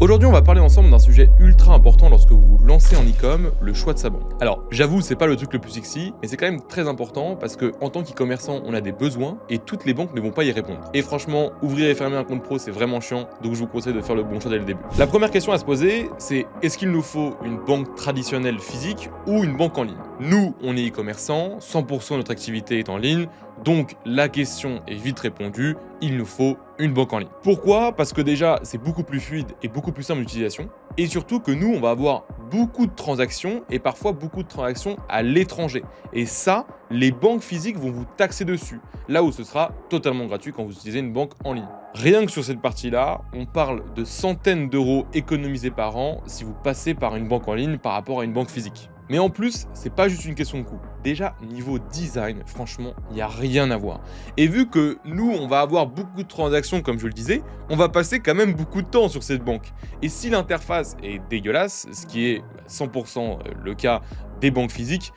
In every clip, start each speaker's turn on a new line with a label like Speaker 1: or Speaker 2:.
Speaker 1: Aujourd'hui, on va parler ensemble d'un sujet ultra important lorsque vous vous lancez en e-com, le choix de sa banque. Alors, j'avoue, c'est pas le truc le plus sexy, mais c'est quand même très important parce que en tant qu'e-commerçant, on a des besoins et toutes les banques ne vont pas y répondre. Et franchement, ouvrir et fermer un compte pro, c'est vraiment chiant, donc je vous conseille de faire le bon choix dès le début. La première question à se poser, c'est est-ce qu'il nous faut une banque traditionnelle physique ou une banque en ligne? Nous, on est e-commerçants, 100% de notre activité est en ligne, donc la question est vite répondue, il nous faut une banque en ligne. Pourquoi? Parce que déjà, c'est beaucoup plus fluide et beaucoup plus simple d'utilisation. Et surtout que nous, on va avoir beaucoup de transactions et parfois beaucoup de transactions à l'étranger. Et ça, les banques physiques vont vous taxer dessus. Là où ce sera totalement gratuit quand vous utilisez une banque en ligne. Rien que sur cette partie-là, on parle de centaines d'euros économisés par an si vous passez par une banque en ligne par rapport à une banque physique. Mais en plus, c'est pas juste une question de coût. Déjà, niveau design, franchement, il n'y a rien à voir. Et vu que nous, on va avoir beaucoup de transactions, comme je le disais, on va passer quand même beaucoup de temps sur cette banque. Et si l'interface est dégueulasse, ce qui est 100% le cas des banques physiques,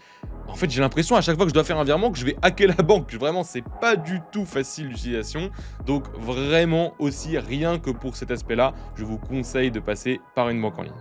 Speaker 1: en fait, j'ai l'impression à chaque fois que je dois faire un virement que je vais hacker la banque. Vraiment, c'est pas du tout facile d'utilisation. Donc vraiment aussi, rien que pour cet aspect-là, je vous conseille de passer par une banque en ligne.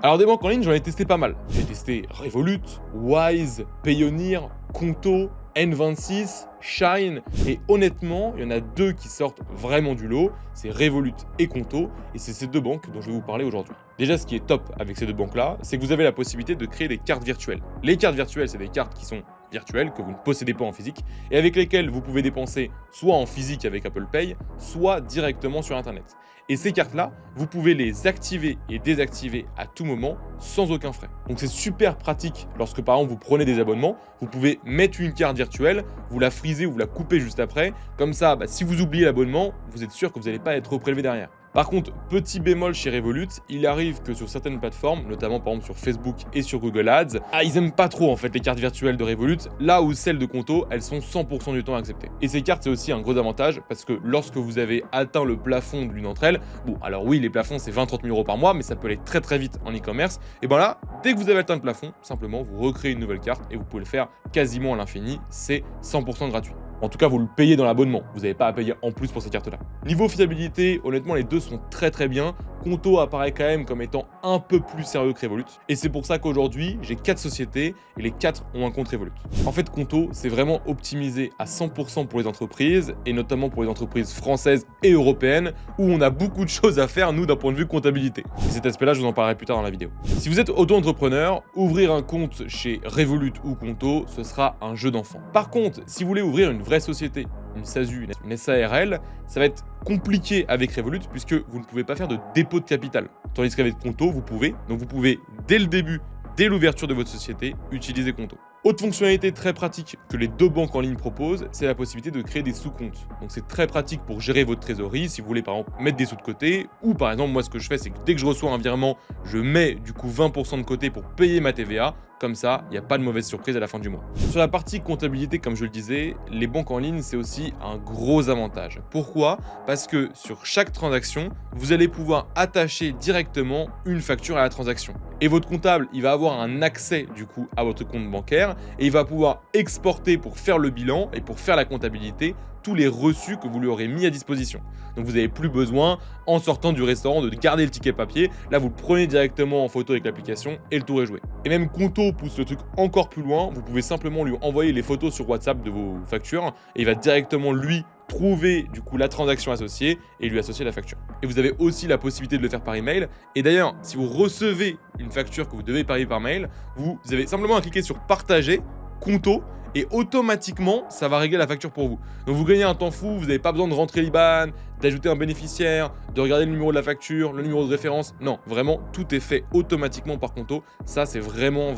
Speaker 1: Alors des banques en ligne, j'en ai testé pas mal. J'ai testé Revolut, Wise, Payoneer, Conto, N26, Shine, et honnêtement, il y en a deux qui sortent vraiment du lot, c'est Revolut et Conto, et c'est ces deux banques dont je vais vous parler aujourd'hui. Déjà, ce qui est top avec ces deux banques-là, c'est que vous avez la possibilité de créer des cartes virtuelles. Les cartes virtuelles, c'est des cartes qui sont virtuelles, que vous ne possédez pas en physique, et avec lesquelles vous pouvez dépenser soit en physique avec Apple Pay, soit directement sur Internet. Et ces cartes-là, vous pouvez les activer et désactiver à tout moment sans aucun frais. Donc c'est super pratique lorsque par exemple vous prenez des abonnements, vous pouvez mettre une carte virtuelle, vous la frisez ou vous la coupez juste après, comme ça si vous oubliez l'abonnement, vous êtes sûr que vous n'allez pas être reprélevé derrière. Par contre, petit bémol chez Revolut, il arrive que sur certaines plateformes, notamment par exemple sur Facebook et sur Google Ads, ils aiment pas trop en fait les cartes virtuelles de Revolut, là où celles de Conto, elles sont 100% du temps acceptées. Et ces cartes, c'est aussi un gros avantage parce que lorsque vous avez atteint le plafond de l'une d'entre elles, bon alors oui, les plafonds c'est 20-30 000 euros par mois, mais ça peut aller très très vite en e-commerce, et ben là, dès que vous avez atteint le plafond, simplement vous recréez une nouvelle carte et vous pouvez le faire quasiment à l'infini, c'est 100% gratuit. En tout cas, vous le payez dans l'abonnement. Vous n'avez pas à payer en plus pour ces cartes-là. Niveau fiabilité, honnêtement, les deux sont très bien. Conto apparaît quand même comme étant un peu plus sérieux que Revolut. Et c'est pour ça qu'aujourd'hui, j'ai 4 sociétés et les 4 ont un compte Revolut. En fait, Conto, c'est vraiment optimisé à 100% pour les entreprises et notamment pour les entreprises françaises et européennes où on a beaucoup de choses à faire, nous, d'un point de vue comptabilité. Et cet aspect-là, je vous en parlerai plus tard dans la vidéo. Si vous êtes auto-entrepreneur, ouvrir un compte chez Revolut ou Conto, ce sera un jeu d'enfant. Par contre, si vous voulez ouvrir une vraie société, une SASU, une SARL, ça va être compliqué avec Revolut puisque vous ne pouvez pas faire de dépôt de capital. Tandis qu'avec Conto, vous pouvez. Donc vous pouvez, dès le début, dès l'ouverture de votre société, utiliser Conto. Autre fonctionnalité très pratique que les deux banques en ligne proposent, c'est la possibilité de créer des sous-comptes. Donc c'est très pratique pour gérer votre trésorerie, si vous voulez par exemple mettre des sous de côté, ou par exemple moi ce que je fais c'est que dès que je reçois un virement, je mets du coup 20% de côté pour payer ma TVA, comme ça il n'y a pas de mauvaise surprise à la fin du mois. Sur la partie comptabilité, comme je le disais, les banques en ligne c'est aussi un gros avantage. Pourquoi? Parce que sur chaque transaction, vous allez pouvoir attacher directement une facture à la transaction. Et votre comptable, il va avoir un accès du coup à votre compte bancaire et il va pouvoir exporter pour faire le bilan et pour faire la comptabilité tous les reçus que vous lui aurez mis à disposition. Donc vous n'avez plus besoin, en sortant du restaurant, de garder le ticket papier. Là, vous le prenez directement en photo avec l'application et le tour est joué. Et même Conto pousse le truc encore plus loin. Vous pouvez simplement lui envoyer les photos sur WhatsApp de vos factures et il va directement lui trouver du coup la transaction associée et lui associer la facture. Et vous avez aussi la possibilité de le faire par email. Et d'ailleurs, si vous recevez une facture que vous devez payer par mail, vous avez simplement à cliquer sur partager, Conto, et automatiquement, ça va régler la facture pour vous. Donc vous gagnez un temps fou, vous n'avez pas besoin de rentrer l'IBAN, d'ajouter un bénéficiaire, de regarder le numéro de la facture, le numéro de référence. Non, vraiment, tout est fait automatiquement par Conto. Ça, c'est vraiment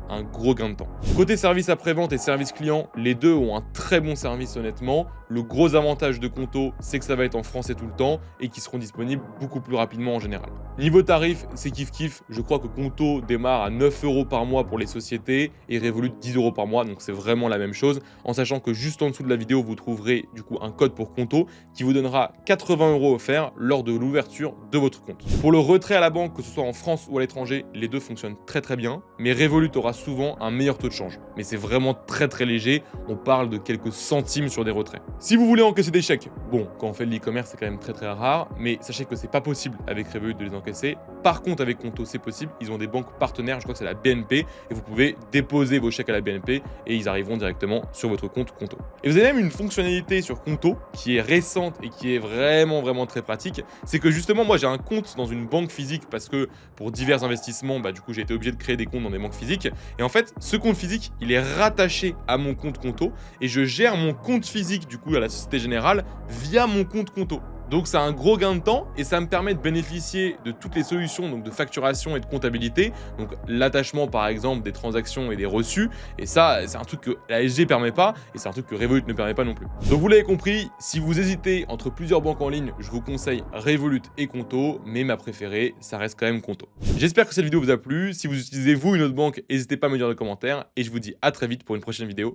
Speaker 1: un gros gain de temps. Côté service après-vente et service client, les deux ont un très bon service honnêtement. Le gros avantage de Conto, c'est que ça va être en français tout le temps et qu'ils seront disponibles beaucoup plus rapidement en général. Niveau tarif, c'est kiff. Je crois que Conto démarre à 9 € par mois pour les sociétés et Revolut 10 € par mois. Donc c'est vraiment la même chose. En sachant que juste en dessous de la vidéo, vous trouverez du coup un code pour Conto qui vous donnera 4 80 € offerts lors de l'ouverture de votre compte. Pour le retrait à la banque, que ce soit en France ou à l'étranger, les deux fonctionnent très bien, mais Revolut aura souvent un meilleur taux de change. Mais c'est vraiment très léger, on parle de quelques centimes sur des retraits. Si vous voulez encaisser des chèques, bon, quand on fait de l'e-commerce, c'est quand même très rare, mais sachez que c'est pas possible avec Revolut de les encaisser. Par contre, avec Conto, c'est possible, ils ont des banques partenaires, je crois que c'est la BNP, et vous pouvez déposer vos chèques à la BNP et ils arriveront directement sur votre compte Conto. Et vous avez même une fonctionnalité sur Conto qui est récente et qui est vraiment très pratique, c'est que justement, moi j'ai un compte dans une banque physique parce que pour divers investissements, du coup j'ai été obligé de créer des comptes dans des banques physiques. Et en fait, ce compte physique, il est rattaché à mon compte Conto et je gère mon compte physique du coup à la Société Générale via mon compte Conto. Donc c'est un gros gain de temps et ça me permet de bénéficier de toutes les solutions donc de facturation et de comptabilité, donc l'attachement par exemple des transactions et des reçus, et ça c'est un truc que la SG permet pas et c'est un truc que Revolut ne permet pas non plus. Donc vous l'avez compris, si vous hésitez entre plusieurs banques en ligne, je vous conseille Revolut et Conto, mais ma préférée ça reste quand même Conto. J'espère que cette vidéo vous a plu, si vous utilisez vous une autre banque, n'hésitez pas à me dire dans les commentaires et je vous dis à très vite pour une prochaine vidéo.